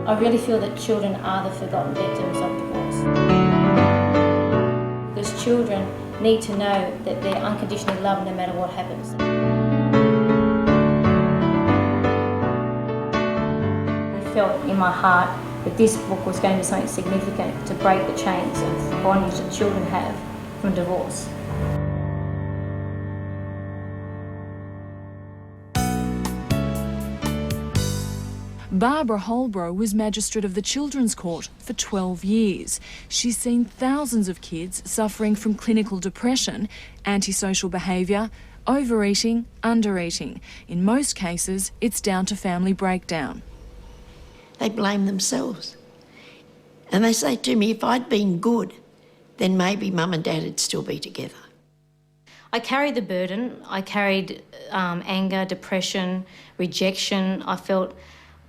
I really feel that children are the forgotten victims of divorce. Because children need to know that they're unconditionally loved no matter what happens. I felt in my heart that this book was going to be something significant to break the chains of bondage that children have from divorce. Barbara Holborow was Magistrate of the Children's Court for 12 years. She's seen thousands of kids suffering from clinical depression, antisocial behaviour, overeating, undereating. In most cases, it's down to family breakdown. They blame themselves. And they say to me, if I'd been good, then maybe Mum and Dad would still be together. I carried the burden. I carried anger, depression, rejection. I felt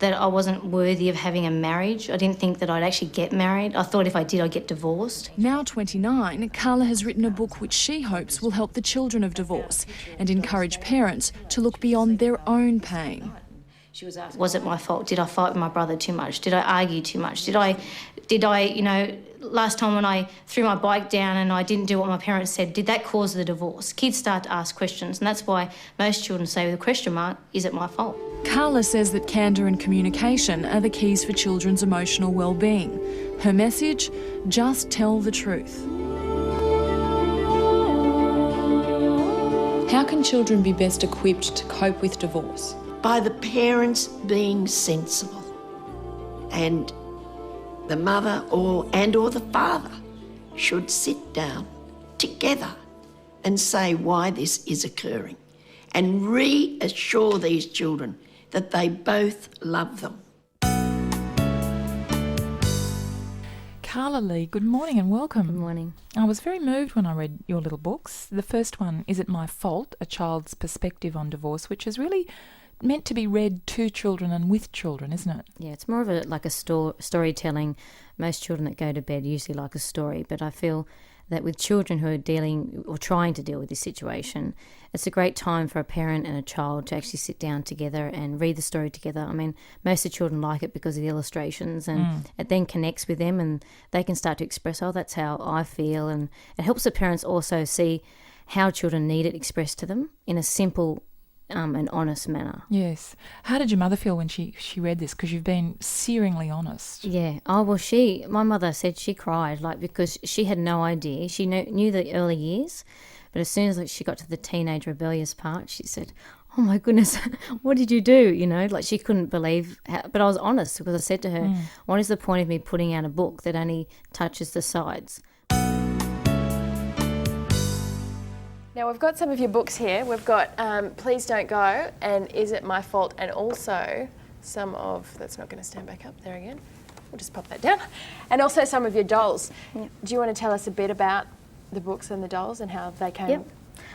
that I wasn't worthy of having a marriage. I didn't think that I'd actually get married. I thought if I did, I'd get divorced. Now 29, Karla has written a book which she hopes will help the children of divorce and encourage parents to look beyond their own pain. Was it my fault? Did I fight with my brother too much? Did I argue too much? Did I, last time when I threw my bike down and I didn't do what my parents said, did that cause the divorce? Kids start to ask questions, and that's why most children say with a question mark, is it my fault? Karla says that candour and communication are the keys for children's emotional well-being. Her message, just tell the truth. How can children be best equipped to cope with divorce? By the parents being sensible, and the mother or the father should sit down together and say why this is occurring and reassure these children that they both love them. Karla Lee, good morning and welcome. Good morning. I was very moved when I read your little books. The first one, Is It My Fault? A Child's Perspective on Divorce, which is really meant to be read to children and with children, isn't it? Yeah, it's more of a storytelling. Most children that go to bed usually like a story, but I feel that with children who are dealing or trying to deal with this situation, it's a great time for a parent and a child to actually sit down together and read the story together. I mean, most of the children like it because of the illustrations, and it then connects with them and they can start to express, oh, that's how I feel, and it helps the parents also see how children need it expressed to them in a simple and honest manner. Yes. How did your mother feel when she read this? Because you've been searingly honest. Yeah. Oh, well, my mother said she cried, because she had no idea. She knew the early years, but as soon as she got to the teenage rebellious part, she said, oh my goodness, what did you do? She couldn't believe but I was honest, because I said to her, what is the point of me putting out a book that only touches the sides? Now, we've got some of your books here. We've got Please Don't Go and Is It My Fault? And also some of, that's not going to stand back up there again. We'll just pop that down. And also some of your dolls. Yep. Do you want to tell us a bit about the books and the dolls and how they came? Yep.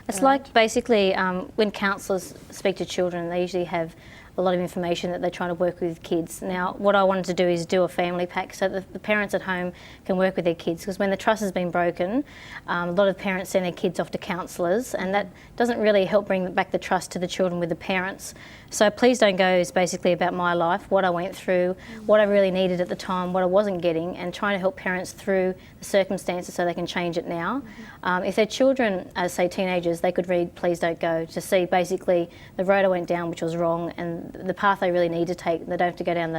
It's like basically when counsellors speak to children, they usually have a lot of information that they're trying to work with kids. Now, what I wanted to do is do a family pack so that the parents at home can work with their kids, because when the trust has been broken, a lot of parents send their kids off to counsellors, and that doesn't really help bring back the trust to the children with the parents. So Please Don't Go is basically about my life, what I went through, what I really needed at the time, what I wasn't getting, and trying to help parents through the circumstances so they can change it now. If their children, as say teenagers, they could read Please Don't Go to see basically the road I went down, which was wrong, and the path they really need to take. They don't have to go down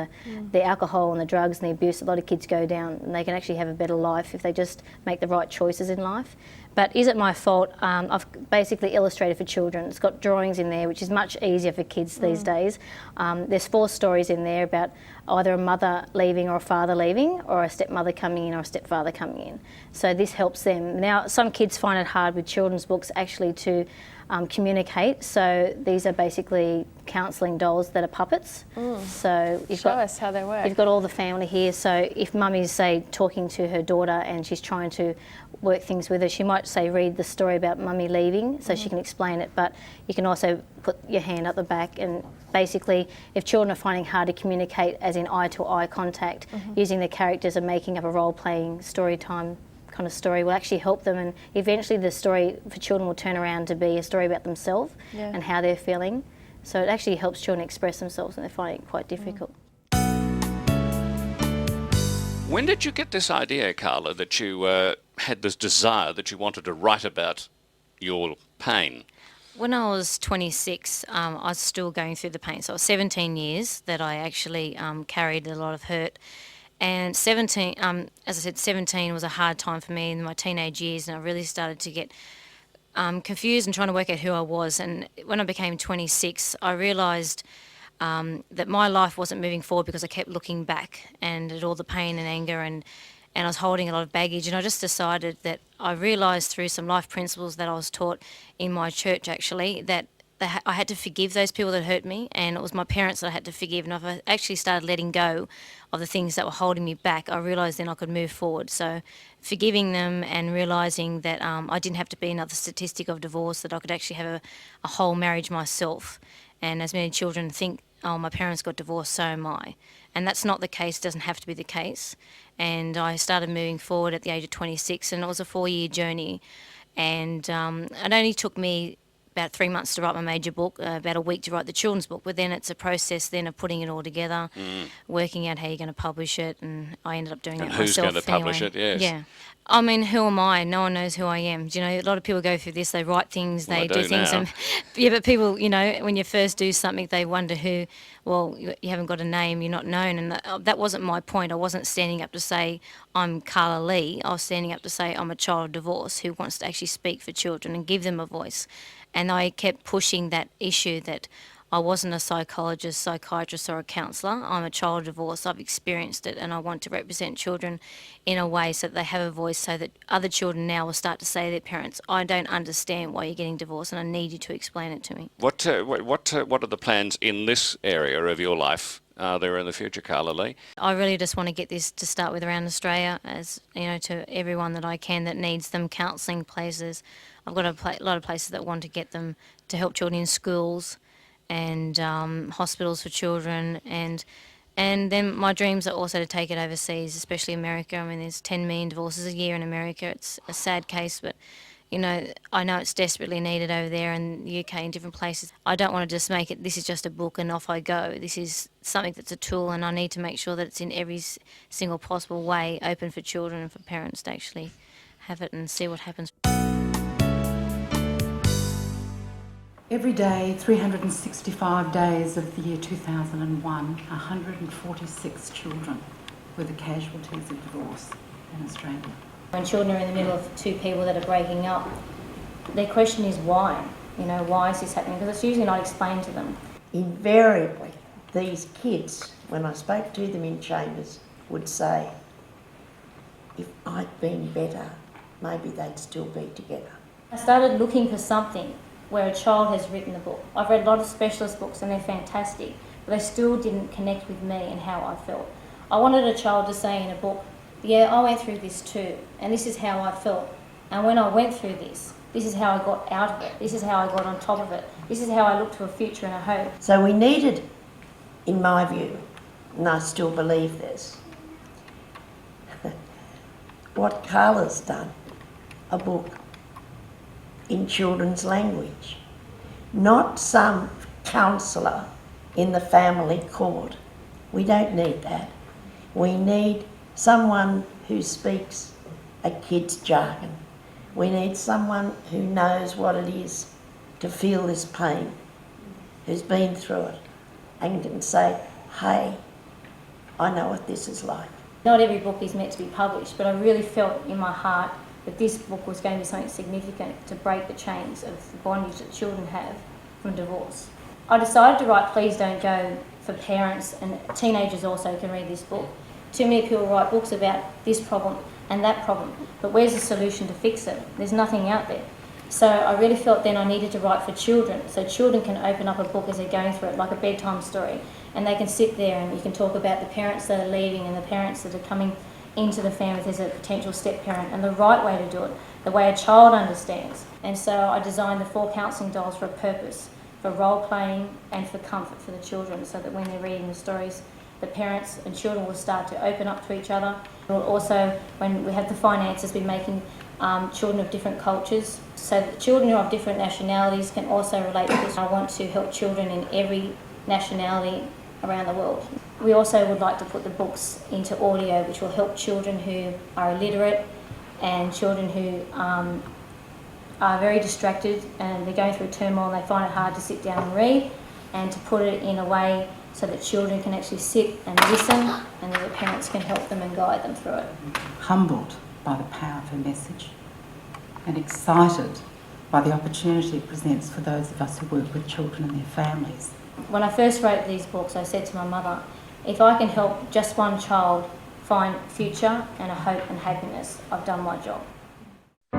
the alcohol and the drugs and the abuse a lot of kids go down, and they can actually have a better life if they just make the right choices in life. But Is It My Fault? I've basically illustrated for children. It's got drawings in there, which is much easier for kids these days. There's 4 stories in there about either a mother leaving or a father leaving, or a stepmother coming in or a stepfather coming in. So this helps them. Now, some kids find it hard with children's books actually to communicate. So these are basically counselling dolls that are puppets. So Show us how they work. You've got all the family here. So if mummy's, say, talking to her daughter and she's trying to work things with her, she might, say, read the story about mummy leaving so she can explain it. But you can also put your hand up the back, and basically if children are finding hard to communicate, as in eye-to-eye contact, using the characters and making up a role-playing story time kind of story will actually help them, and eventually the story for children will turn around to be a story about themselves and how they're feeling. So it actually helps children express themselves, and they find it quite difficult. When did you get this idea, Karla, that you had this desire that you wanted to write about your pain? When I was 26, I was still going through the pain. So it was 17 years that I actually carried a lot of hurt. And 17, as I said, 17 was a hard time for me in my teenage years, and I really started to get confused and trying to work out who I was. And when I became 26, I realised that my life wasn't moving forward because I kept looking back and at all the pain and anger, and I was holding a lot of baggage. And I just decided that I realised through some life principles that I was taught in my church, actually, that I had to forgive those people that hurt me, and it was my parents that I had to forgive. And if I actually started letting go of the things that were holding me back, I realised then I could move forward. So forgiving them and realising that I didn't have to be another statistic of divorce, that I could actually have a whole marriage myself. And as many children think, oh, my parents got divorced, so am I. And that's not the case, doesn't have to be the case. And I started moving forward at the age of 26, and it was a 4-year journey. And it only took me about 3 months to write my major book, about a week to write the children's book, but then it's a process then of putting it all together, working out how you're going to publish it, and I ended up doing that myself. Who's going to publish it, yes. Yeah. I mean, who am I? No one knows who I am. Do you know, a lot of people go through this, they write things, they do things. And, yeah, but people, you know, when you first do something, they wonder who, well, you haven't got a name, you're not known. And that wasn't my point. I wasn't standing up to say I'm Karla Lee. I was standing up to say I'm a child of divorce who wants to actually speak for children and give them a voice. And I kept pushing that issue that I wasn't a psychologist, psychiatrist or a counsellor. I'm a child of divorce. I've experienced it, and I want to represent children in a way so that they have a voice, so that other children now will start to say to their parents, I don't understand why you're getting divorced and I need you to explain it to me. What are the plans in this area of your life there in the future, Karla Lee? I really just want to get this to start with around Australia, as you know, to everyone that I can that needs them, counselling places. I've got a lot of places that want to get them to help children in schools and hospitals for children, and then my dreams are also to take it overseas, especially America. I mean, there's 10 million divorces a year in America. It's a sad case, but you know, I know it's desperately needed over there in the UK and different places. I don't want to just make it, this is just a book and off I go. This is something that's a tool, and I need to make sure that it's in every single possible way open for children and for parents to actually have it and see what happens. Every day, 365 days of the year 2001, 146 children were the casualties of divorce in Australia. When children are in the middle of two people that are breaking up, their question is why? You know, why is this happening? Because it's usually not explained to them. Invariably, these kids, when I spoke to them in chambers, would say, if I'd been better, maybe they'd still be together. I started looking for something where a child has written a book. I've read a lot of specialist books and they're fantastic, but they still didn't connect with me and how I felt. I wanted a child to say in a book, yeah, I went through this too, and this is how I felt. And when I went through this is how I got out of it. This is how I got on top of it. This is how I looked to a future and a hope. So we needed, in my view, and I still believe this, what Karla's done, a book in children's language, not some counsellor in the family court. We don't need that. We need someone who speaks a kid's jargon. We need someone who knows what it is to feel this pain, who's been through it, and can say, hey, I know what this is like. Not every book is meant to be published, but I really felt in my heart that this book was going to be something significant to break the chains of the bondage that children have from divorce. I decided to write Please Don't Go for parents, and teenagers also can read this book. Too many people write books about this problem and that problem, but where's the solution to fix it? There's nothing out there. So I really felt then I needed to write for children, so children can open up a book as they're going through it, like a bedtime story, and they can sit there and you can talk about the parents that are leaving and the parents that are coming into the family if there's a potential step-parent, and the right way to do it, the way a child understands. And so I designed the 4 counselling dolls for a purpose, for role-playing and for comfort for the children, so that when they're reading the stories, the parents and children will start to open up to each other. We'll also, when we have the finances, be making children of different cultures, so that children who are of different nationalities can also relate to this. I want to help children in every nationality around the world. We also would like to put the books into audio, which will help children who are illiterate and children who are very distracted and they're going through turmoil and they find it hard to sit down and read, and to put it in a way so that children can actually sit and listen and that their parents can help them and guide them through it. Humbled by the power of her message and excited by the opportunity it presents for those of us who work with children and their families. When I first wrote these books, I said to my mother, if I can help just one child find future and a hope and happiness, I've done my job.